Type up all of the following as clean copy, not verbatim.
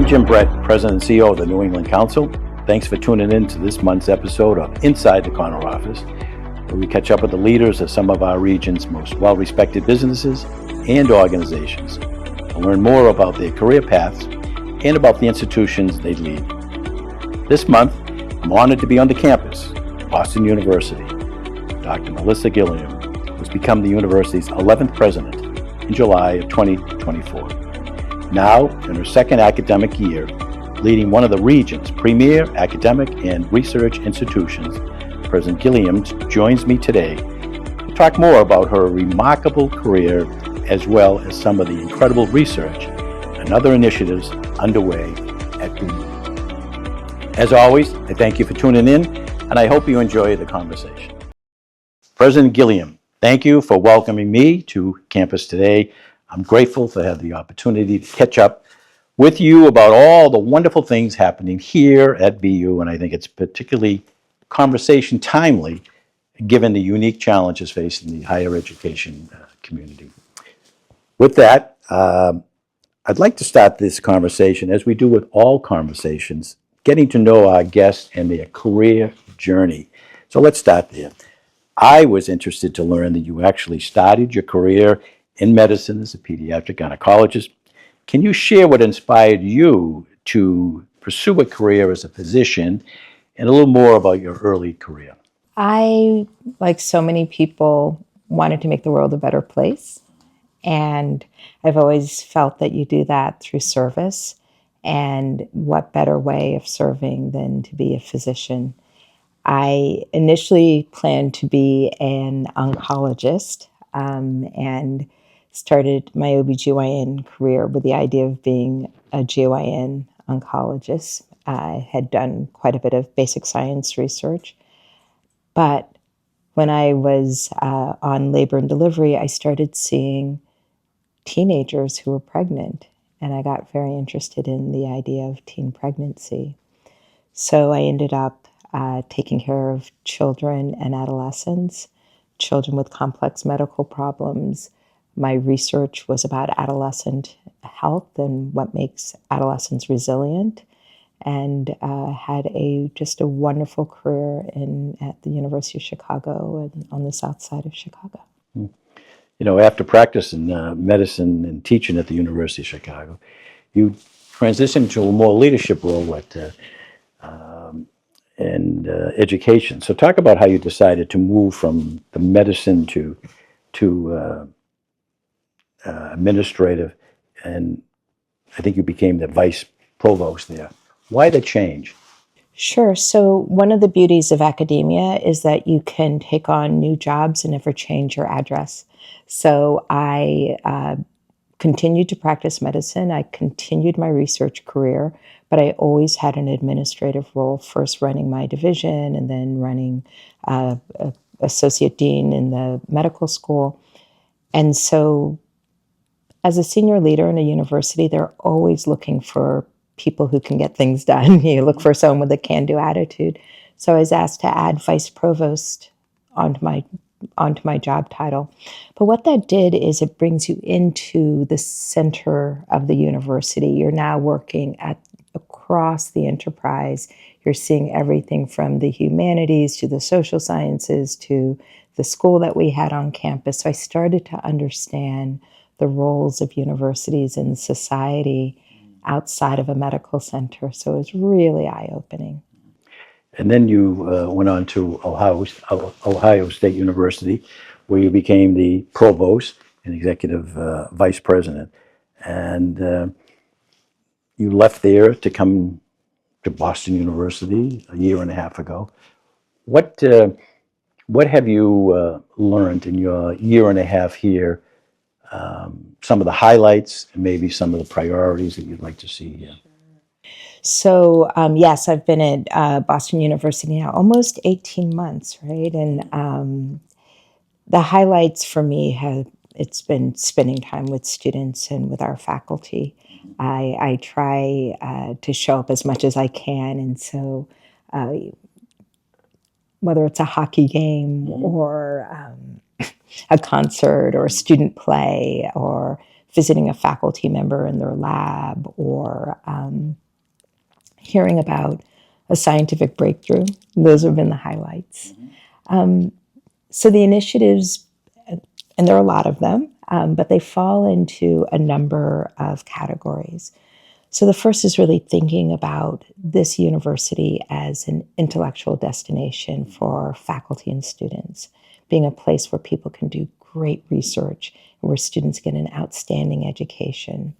I'm Jim Brett, President and CEO of the New England Council. Thanks for tuning in to this month's episode of Inside the Corner Office, where we catch up with the leaders of some of our region's most well-respected businesses and organizations to learn more about their career paths and about the institutions they lead. This month, I'm honored to be on the campus of Boston University. Dr. Melissa Gilliam, who's become the university's 11th president in July of 2024. Now, in her second academic year, leading one of the region's premier academic and research institutions, President Gilliam joins me today to talk more about her remarkable career as well as some of the incredible research and other initiatives underway at BU. As always, I thank you for tuning in, and I hope you enjoy the conversation. President Gilliam, thank you for welcoming me to campus today. I'm grateful to have the opportunity to catch up with you about all the wonderful things happening here at BU, and I think it's particularly conversation timely given the unique challenges facing the higher education community. With that, I'd like to start this conversation, as we do with all conversations, getting to know our guests and their career journey. So let's start there. I was interested to learn that you actually started your career in medicine as a pediatric gynecologist. Can you share what inspired you to pursue a career as a physician and a little more about your early career? I, like so many people, wanted to make the world a better place. And I've always felt that you do that through service. And what better way of serving than to be a physician? I initially planned to be an oncologist and started my OBGYN career with the idea of being a GYN oncologist. I had done quite a bit of basic science research. But when I was on labor and delivery, I started seeing teenagers who were pregnant, and I got very interested in the idea of teen pregnancy. So I ended up taking care of children and adolescents, children with complex medical problems. My research was about adolescent health and what makes adolescents resilient, and had just a wonderful career at the University of Chicago and on the south side of Chicago. You know, after practicing medicine and teaching at the University of Chicago, you transitioned to a more leadership role at education. So talk about how you decided to move from the medicine to administrative, and I think you became the vice provost there. Why the change? Sure. So one of the beauties of academia is that you can take on new jobs and never change your address. So I continued to practice medicine. I continued my research career, but I always had an administrative role, first running my division and then running associate dean in the medical school. And so as a senior leader in a university, they're always looking for people who can get things done. You look for someone with a can-do attitude. So I was asked to add vice provost onto my job title. But what that did is it brings you into the center of the university. You're now working across the enterprise. You're seeing everything from the humanities to the social sciences to the school that we had on campus. So I started to understand the roles of universities in society outside of a medical center. So it was really eye-opening. And then you went on to Ohio State University, where you became the provost and executive vice president. And you left there to come to Boston University a year and a half ago. What have you learned in your year and a half here? Some of the highlights and maybe some of the priorities that you'd like to see here. So yes, I've been at Boston University now almost 18 months, right? And the highlights for me it's been spending time with students and with our faculty. I try to show up as much as I can, and so whether it's a hockey game or a concert or a student play or visiting a faculty member in their lab, or hearing about a scientific breakthrough. Those have been the highlights. So the initiatives, and there are a lot of them, but they fall into a number of categories. So the first is really thinking about this university as an intellectual destination for faculty and students, being a place where people can do great research and where students get an outstanding education.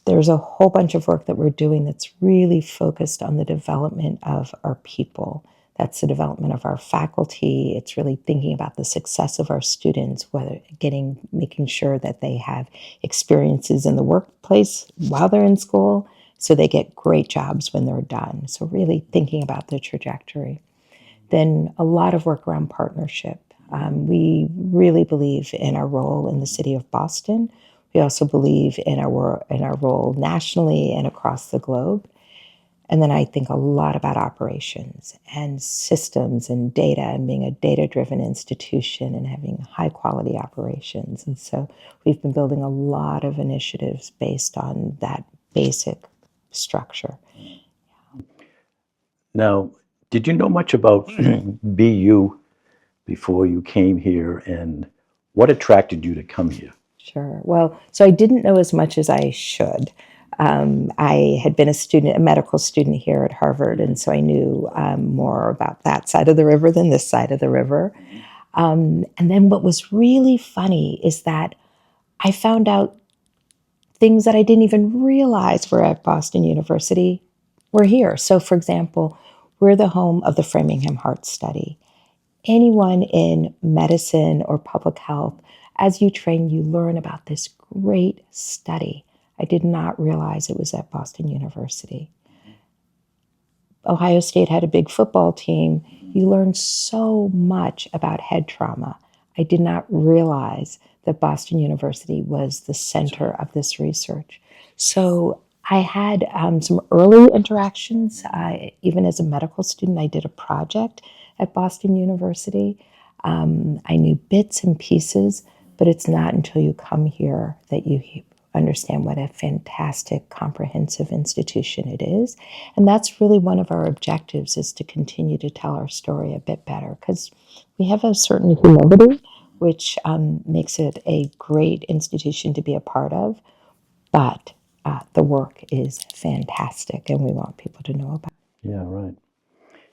There's a whole bunch of work that we're doing that's really focused on the development of our people. That's the development of our faculty. It's really thinking about the success of our students, making sure that they have experiences in the workplace while they're in school, so they get great jobs when they're done. So really thinking about the trajectory. Then a lot of work around partnership. We really believe in our role in the city of Boston. We also believe in our role nationally and across the globe. And then I think a lot about operations and systems and data, and being a data-driven institution and having high-quality operations. And so we've been building a lot of initiatives based on that basic structure. Now, did you know much about BU before you came here, and what attracted you to come here? Sure. Well, so I didn't know as much as I should. I had been a medical student here at Harvard, and so I knew more about that side of the river than this side of the river. And then what was really funny is that I found out things that I didn't even realize were at Boston University were here. So, for example, we're the home of the Framingham Heart Study. Anyone in medicine or public health, as you train, you learn about this great study. I did not realize it was at Boston University. Ohio State had a big football team. You learn so much about head trauma. I did not realize that Boston University was the center of this research. So I had some early interactions. Even as a medical student, I did a project at Boston University. I knew bits and pieces, but it's not until you come here that you understand what a fantastic, comprehensive institution it is. And that's really one of our objectives, is to continue to tell our story a bit better, because we have a certain humility, which makes it a great institution to be a part of. But the work is fantastic, and we want people to know about it. Yeah, right.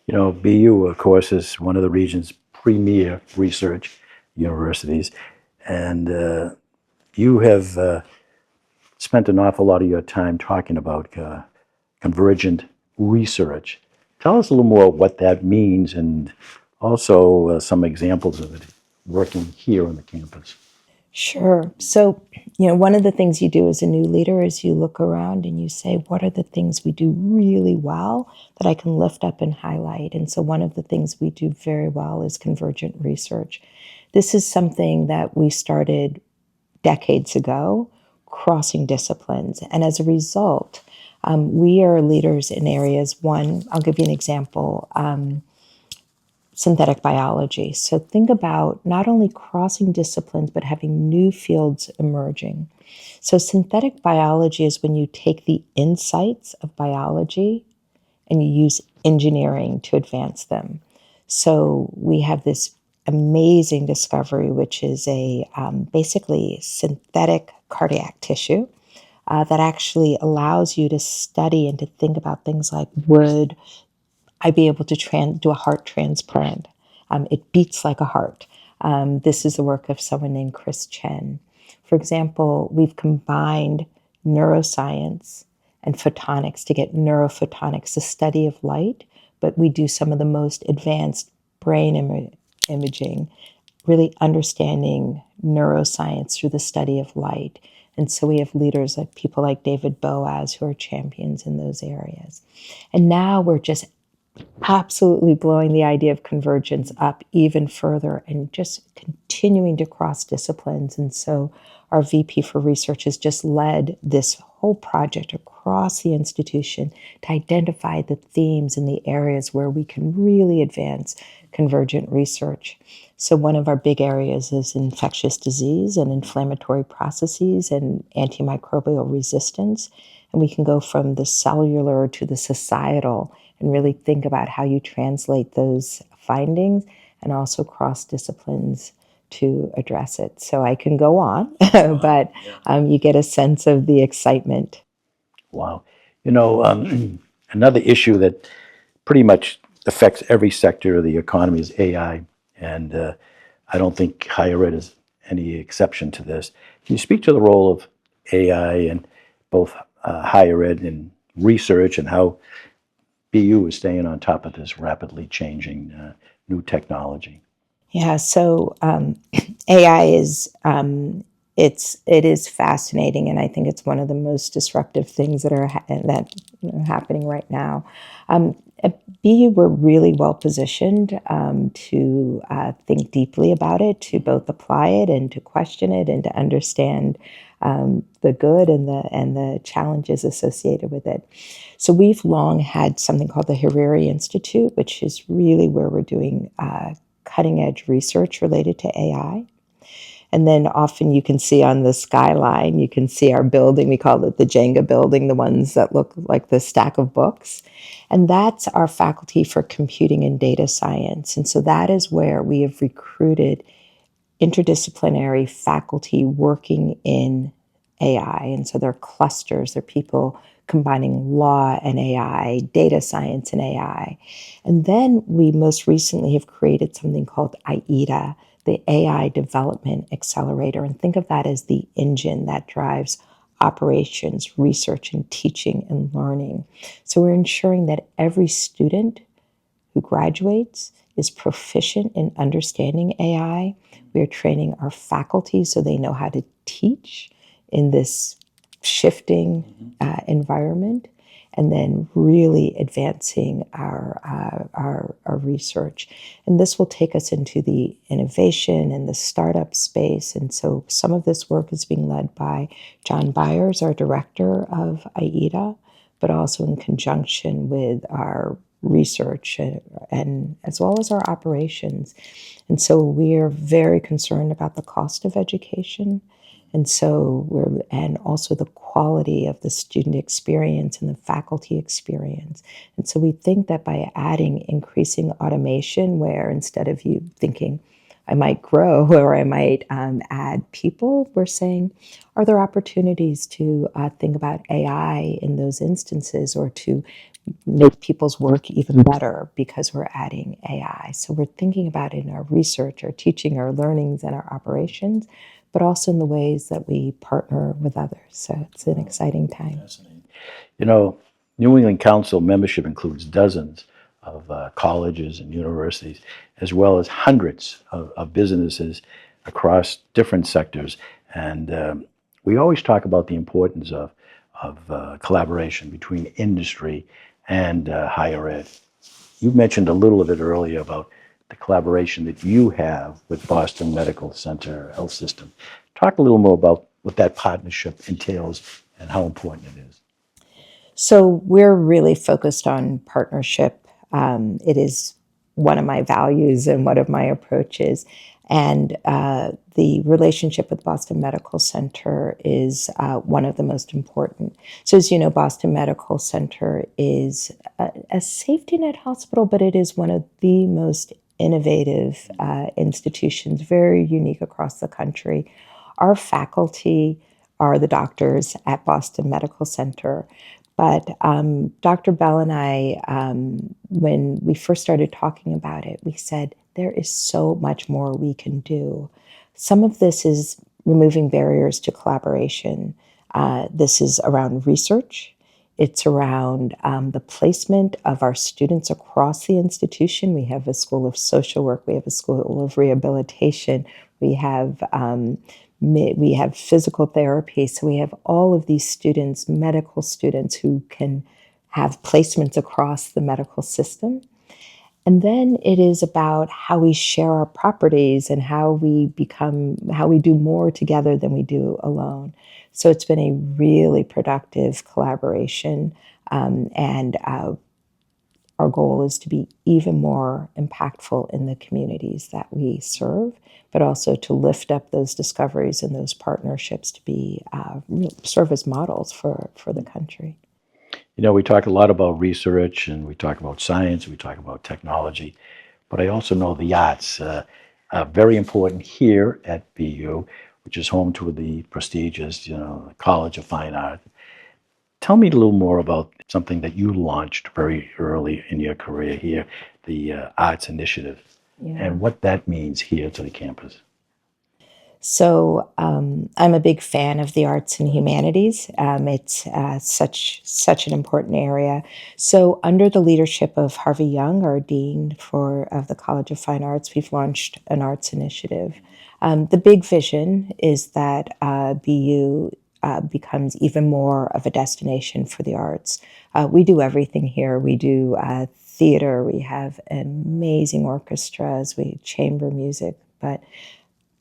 You know, BU, of course, is one of the region's premier research universities, and you have spent an awful lot of your time talking about convergent research. Tell us a little more what that means, and also some examples of it working here on the campus. Sure. So, one of the things you do as a new leader is you look around and you say, what are the things we do really well that I can lift up and highlight? And so one of the things we do very well is convergent research. This is something that we started decades ago, crossing disciplines. And as a result, we are leaders in areas. One, I'll give you an example. Synthetic biology. So think about not only crossing disciplines, but having new fields emerging. So synthetic biology is when you take the insights of biology and you use engineering to advance them. So we have this amazing discovery, which is basically synthetic cardiac tissue that actually allows you to study and to think about things like, would I be able to do a heart transplant? It beats like a heart. This is the work of someone named Chris Chen. For example, we've combined neuroscience and photonics to get neurophotonics, the study of light, but we do some of the most advanced brain imaging, really understanding neuroscience through the study of light. And so we have leaders like people like David Boaz who are champions in those areas. And now we're just absolutely blowing the idea of convergence up even further and just continuing to cross disciplines. And so our VP for research has just led this whole project across the institution to identify the themes and the areas where we can really advance convergent research. So one of our big areas is infectious disease and inflammatory processes and antimicrobial resistance. And we can go from the cellular to the societal and really think about how you translate those findings and also cross disciplines to address it. So I can go on, but you get a sense of the excitement. Wow. You know, another issue that pretty much affects every sector of the economy is AI. And I don't think higher ed is any exception to this. Can you speak to the role of AI in both higher ed and research and how BU is staying on top of this rapidly changing new technology? Yeah, so AI is it is fascinating, and I think it's one of the most disruptive things that are happening right now. At BU, we're really well positioned to think deeply about it, to both apply it and to question it, and to understand the good and the challenges associated with it. So we've long had something called the Hariri Institute, which is really where we're doing cutting edge research related to AI. And then often you can see on the skyline, you can see our building. We call it the Jenga building, the ones that look like the stack of books. And that's our faculty for computing and data science. And so that is where we have recruited interdisciplinary faculty working in AI. And so they're clusters, they're people combining law and AI, data science and AI. And then we most recently have created something called IETA, the AI Development Accelerator. And think of that as the engine that drives operations, research, and teaching and learning. So we're ensuring that every student who graduates is proficient in understanding AI. We are training our faculty so they know how to teach in this shifting environment, and then really advancing our research. And this will take us into the innovation and the startup space. And so some of this work is being led by John Byers, our director of IETA, but also in conjunction with our research and as well as our operations. And so we are very concerned about the cost of education. And so and also the quality of the student experience and the faculty experience. And so we think that by adding increasing automation, where instead of you thinking, I might grow or I might add people, we're saying, are there opportunities to think about AI in those instances or to make people's work even better because we're adding AI? So we're thinking about it in our research, our teaching, our learnings, and our operations, but also in the ways that we partner with others. So it's an exciting time. You know, New England Council membership includes dozens of colleges and universities, as well as hundreds of businesses across different sectors. And we always talk about the importance of collaboration between industry and higher ed. You mentioned a little of it earlier about the collaboration that you have with Boston Medical Center Health System. Talk a little more about what that partnership entails and how important it is. So we're really focused on partnership. It is one of my values and one of my approaches. And the relationship with Boston Medical Center is one of the most important. So as you know, Boston Medical Center is a safety net hospital, but it is one of the most innovative institutions, very unique across the country. Our faculty are the doctors at Boston Medical Center. But Dr. Bell and I, when we first started talking about it, we said, there is so much more we can do. Some of this is removing barriers to collaboration. This is around research. It's around the placement of our students across the institution. We have a school of social work. We have a school of rehabilitation. We have physical therapy. So we have all of these students, medical students, who can have placements across the medical system. And then it is about how we share our properties and how we do more together than we do alone. So it's been a really productive collaboration. And our goal is to be even more impactful in the communities that we serve, but also to lift up those discoveries and those partnerships to be serve as models for the country. We talk a lot about research and we talk about science, we talk about technology, but I also know the arts are very important here at BU, which is home to the prestigious, College of Fine Art. Tell me a little more about something that you launched very early in your career here, the Arts Initiative, and what that means here to the campus. So I'm a big fan of the arts and humanities. It's such an important area. So under the leadership of Harvey Young, our dean of the College of Fine Arts, we've launched an arts initiative. The big vision is that BU becomes even more of a destination for the arts. We do everything here. We do theater. We have amazing orchestras. We chamber music, but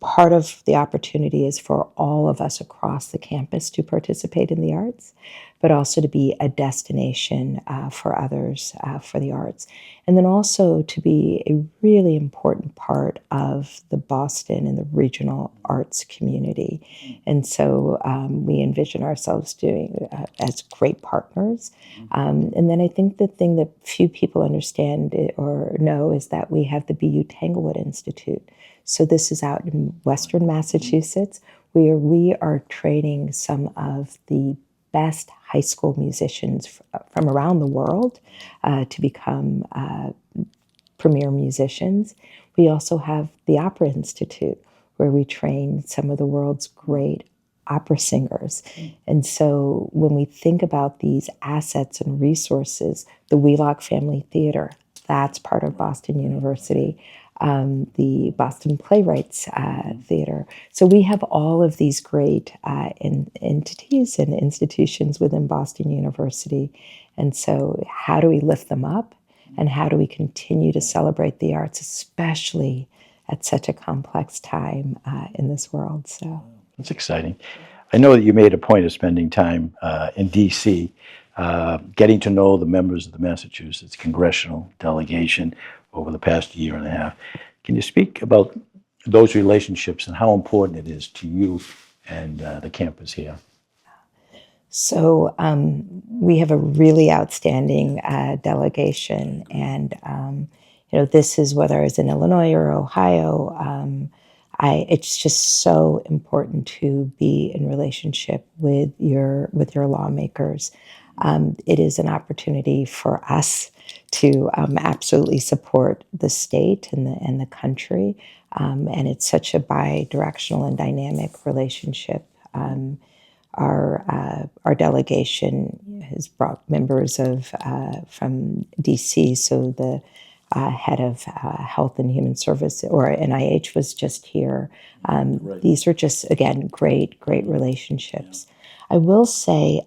part of the opportunity is for all of us across the campus to participate in the arts, but also to be a destination for others for the arts. And then also to be a really important part of the Boston and the regional arts community. And so we envision ourselves doing as great partners. And then I think the thing that few people understand or know is that we have the BU Tanglewood Institute. So this is out in Western Massachusetts, where we are training some of the best high school musicians from around the world to become premier musicians. We also have the Opera Institute, where we train some of the world's great opera singers. And so when we think about these assets and resources, the Wheelock Family Theater, that's part of Boston University. The Boston Playwrights Theater. So we have all of these great entities and institutions within Boston University. And so how do we lift them up? And how do we continue to celebrate the arts, especially at such a complex time in this world? So that's exciting. I know that you made a point of spending time in D.C., getting to know the members of the Massachusetts congressional delegation over the past year and a half. Can you speak about those relationships and how important it is to you and the campus here? So we have a really outstanding delegation, and this is whether it's in Illinois or Ohio. It's just so important to be in relationship with your lawmakers. It is an opportunity for us to absolutely support the state and the country, and it's such a bi-directional and dynamic relationship. Our delegation has brought members of from DC, so the head of Health and Human Service, or NIH, was just here. Right. These are just, again, great relationships. I will say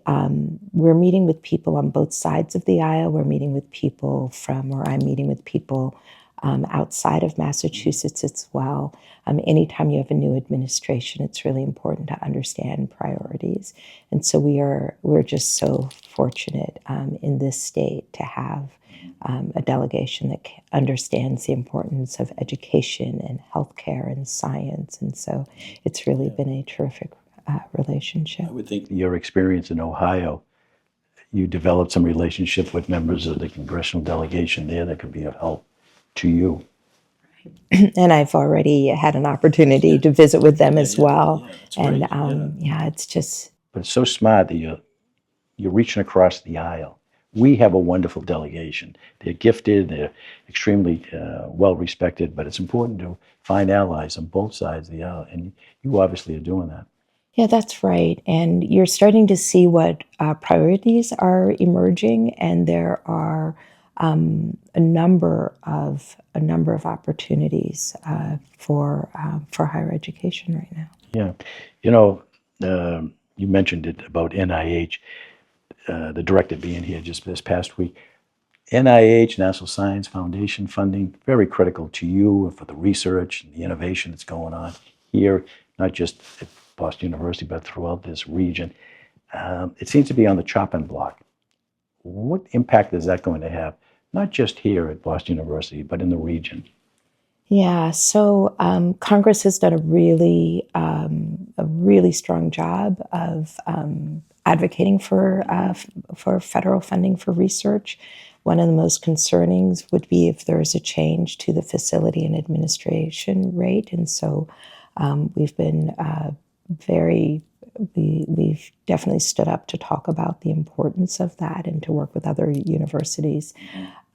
we're meeting with people on both sides of the aisle. We're meeting with people I'm meeting with people outside of Massachusetts as well. Anytime you have a new administration, it's really important to understand priorities. And so we're just so fortunate in this state to have a delegation that understands the importance of education and healthcare and science. And so it's really been a terrific relationship. I would think your experience in Ohio, you developed some relationship with members of the congressional delegation there that could be of help to you. And I've already had an opportunity to visit with them as well. And it's just... But it's so smart that you're reaching across the aisle. We have a wonderful delegation. They're gifted, they're extremely well respected, but it's important to find allies on both sides of the aisle, and you obviously are doing that. Yeah, that's right. And you're starting to see what priorities are emerging, and there are a number of opportunities for higher education right now. Yeah, you mentioned it about NIH. the director being here just this past week. NIH, National Science Foundation funding, very critical to you and for the research and the innovation that's going on here, not just at Boston University, but throughout this region. It seems to be on the chopping block. What impact is that going to have, not just here at Boston University, but in the region? Yeah, so Congress has done a really strong job of advocating for federal funding for research. One of the most concernings would be if there is a change to the facility and administration rate, and so we've been we've definitely stood up to talk about the importance of that and to work with other universities.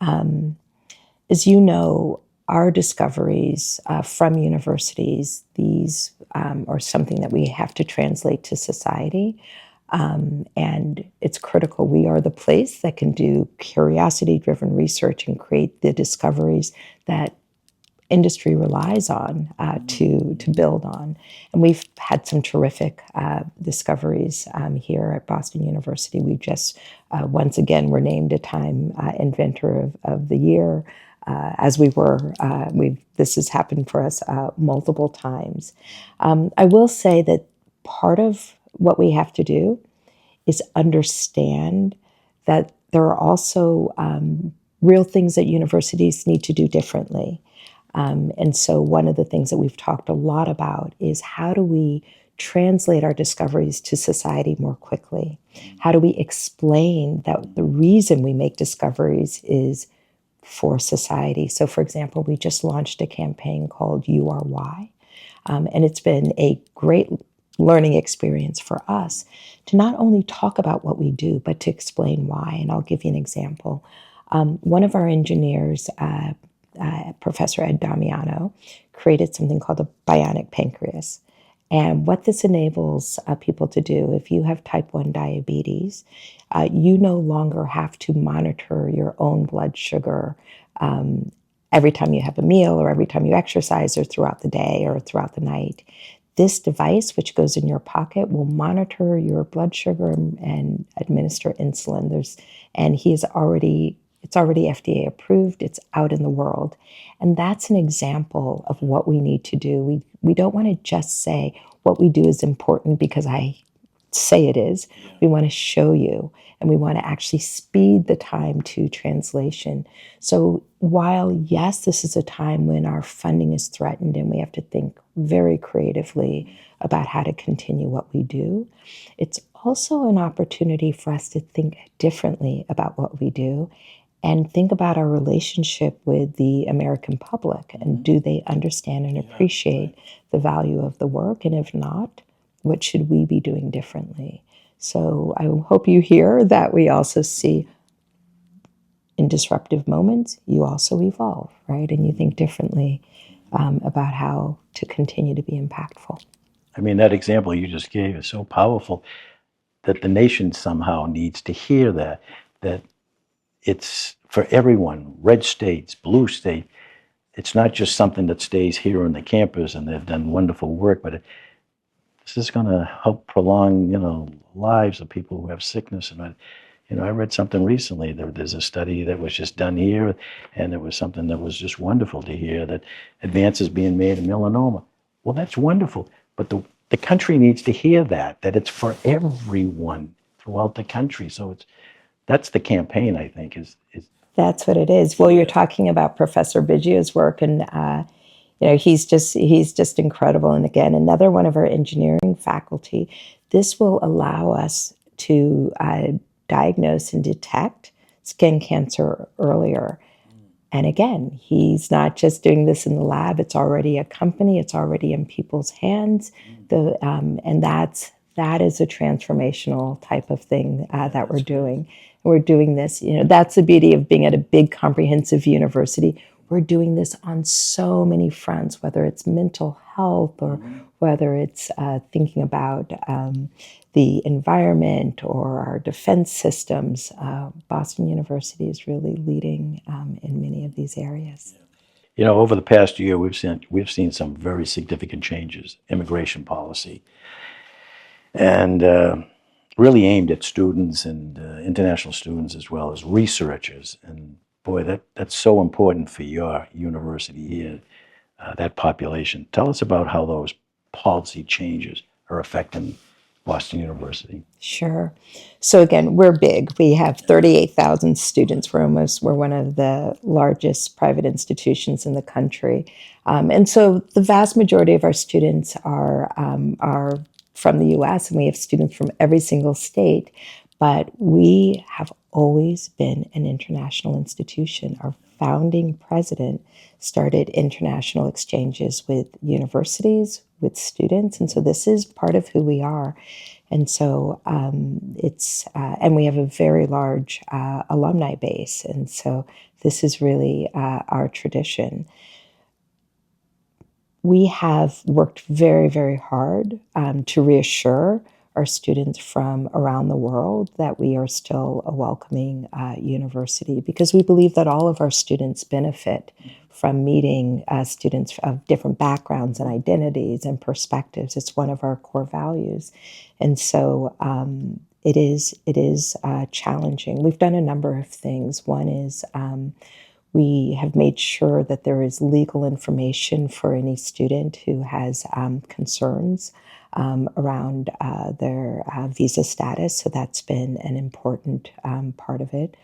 As you know, our discoveries from universities, these are something that we have to translate to society. And it's critical. We are the place that can do curiosity-driven research and create the discoveries that industry relies on to build on. And we've had some terrific discoveries here at Boston University. We just, once again, were named a Time Inventor of the Year. As we were, this has happened for us multiple times. I will say that part of what we have to do is understand that there are also real things that universities need to do differently. And so one of the things that we've talked a lot about is how do we translate our discoveries to society more quickly? How do we explain that the reason we make discoveries is for society? So, for example, we just launched a campaign called You Are Why. And it's been a great learning experience for us to not only talk about what we do, but to explain why. And I'll give you an example. One of our engineers, Professor Ed Damiano, created something called a bionic pancreas. And what this enables people to do, if you have type 1 diabetes, you no longer have to monitor your own blood sugar every time you have a meal or every time you exercise or throughout the day or throughout the night. This device, which goes in your pocket, will monitor your blood sugar and administer insulin. It's already FDA approved. It's out in the world. And that's an example of what we need to do. We don't want to just say what we do is important because I say it is. We want to show you, and we want to actually speed the time to translation. So while, yes, this is a time when our funding is threatened and we have to think very creatively about how to continue what we do, it's also an opportunity for us to think differently about what we do and think about our relationship with the American public. And do they understand and appreciate the value of the work? And if not, what should we be doing differently? So I hope you hear that we also see in disruptive moments, you also evolve, right? And you think differently about how to continue to be impactful. I mean, that example you just gave is so powerful that the nation somehow needs to hear that it's for everyone, red states, blue state. It's not just something that stays here on the campus and they've done wonderful work, but this is going to help prolong, lives of people who have sickness. And I read something recently. There's a study that was just done here, and it was something that was just wonderful to hear, that advances being made in melanoma. Well, that's wonderful, but the country needs to hear that it's for everyone throughout the country. So that's the campaign, I think, is. That's what it is. Well, you're talking about Professor Biggio's work, and he's just incredible. And again, another one of our engineering faculty. This will allow us to diagnose and detect skin cancer earlier. And again, he's not just doing this in the lab. It's already a company. It's already in people's hands. And that is a transformational type of thing that we're doing. We're doing this. That's the beauty of being at a big comprehensive university. We're doing this on so many fronts, whether it's mental health or whether it's thinking about the environment or our defense systems. Boston University is really leading in many of these areas. Over the past year, we've seen some very significant changes, immigration policy, and really aimed at students and international students as well as researchers. And boy, that's so important for your university here, that population. Tell us about how those policy changes are affecting Boston University. Sure. So again, we're big. We have 38,000 students. We're one of the largest private institutions in the country. And so the vast majority of our students are from the US, and we have students from every single state. But we have always been an international institution. Our founding president started international exchanges with universities, with students. And so this is part of who we are. And so and we have a very large alumni base. And so this is really our tradition. We have worked very, very hard to reassure our students from around the world that we are still a welcoming university, because we believe that all of our students benefit from meeting students of different backgrounds and identities and perspectives. It's one of our core values. And so it is challenging. We've done a number of things. One is we have made sure that there is legal information for any student who has concerns around their visa status. So that's been an important part of it.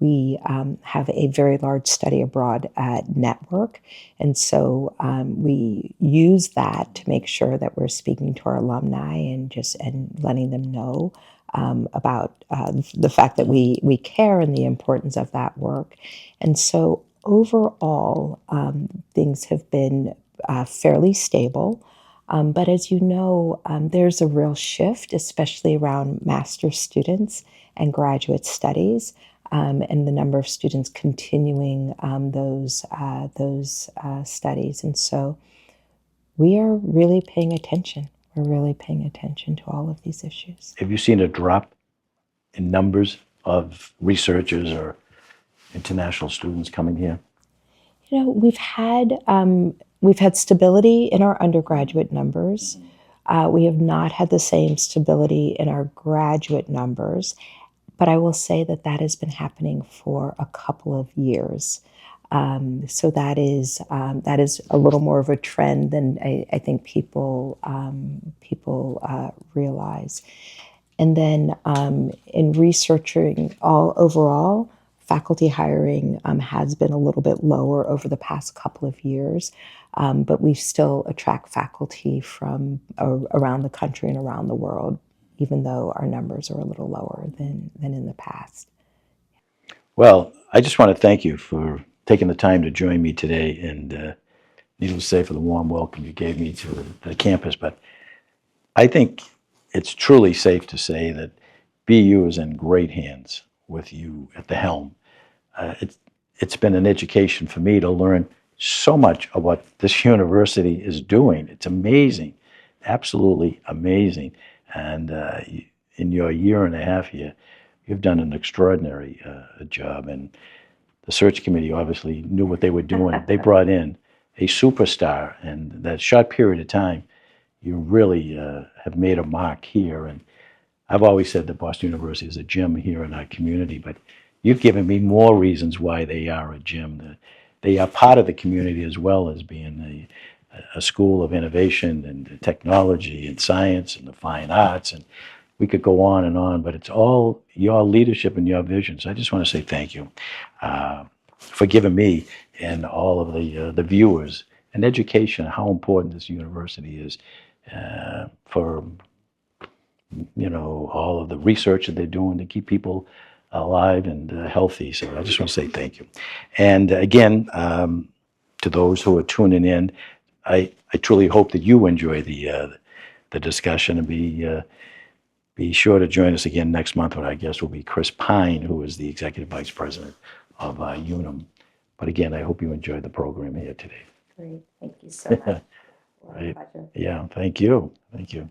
We have a very large study abroad network. And so we use that to make sure that we're speaking to our alumni and letting them know about the fact that we care and the importance of that work. And so overall, things have been fairly stable. But as you know, there's a real shift, especially around master's students and graduate studies, and the number of students continuing those studies. And so we are really paying attention. We're really paying attention to all of these issues. Have you seen a drop in numbers of researchers or international students coming here? You know, we've had stability in our undergraduate numbers. We have not had the same stability in our graduate numbers, but I will say that has been happening for a couple of years. So that is a little more of a trend than I think people realize. And then in researching overall, faculty hiring has been a little bit lower over the past couple of years, but we still attract faculty from around the country and around the world, even though our numbers are a little lower than in the past. Well, I just want to thank you for taking the time to join me today, and needless to say, for the warm welcome you gave me to the campus. But I think it's truly safe to say that BU is in great hands with you at the helm. It's been an education for me to learn so much of what this university is doing. It's amazing, absolutely amazing. And in your year and a half here, you've done an extraordinary job. And the search committee obviously knew what they were doing. They brought in a superstar, and that short period of time, you really have made a mark here. And I've always said that Boston University is a gem here in our community, but you've given me more reasons why they are a gem. They are part of the community as well as being a school of innovation and technology and science and the fine arts. And we could go on, but it's all your leadership and your vision. So I just want to say thank you for giving me and all of the viewers an education on how important this university is for all of the research that they're doing to keep people alive and healthy. So I just want to say thank you. And again, to those who are tuning in, I truly hope that you enjoy the discussion, and be sure to join us again next month, when our guest will be Chris Pine, who is the Executive Vice President of UNAM. But again, I hope you enjoyed the program here today. Great. Thank you so much. Right. Yeah, thank you. Thank you.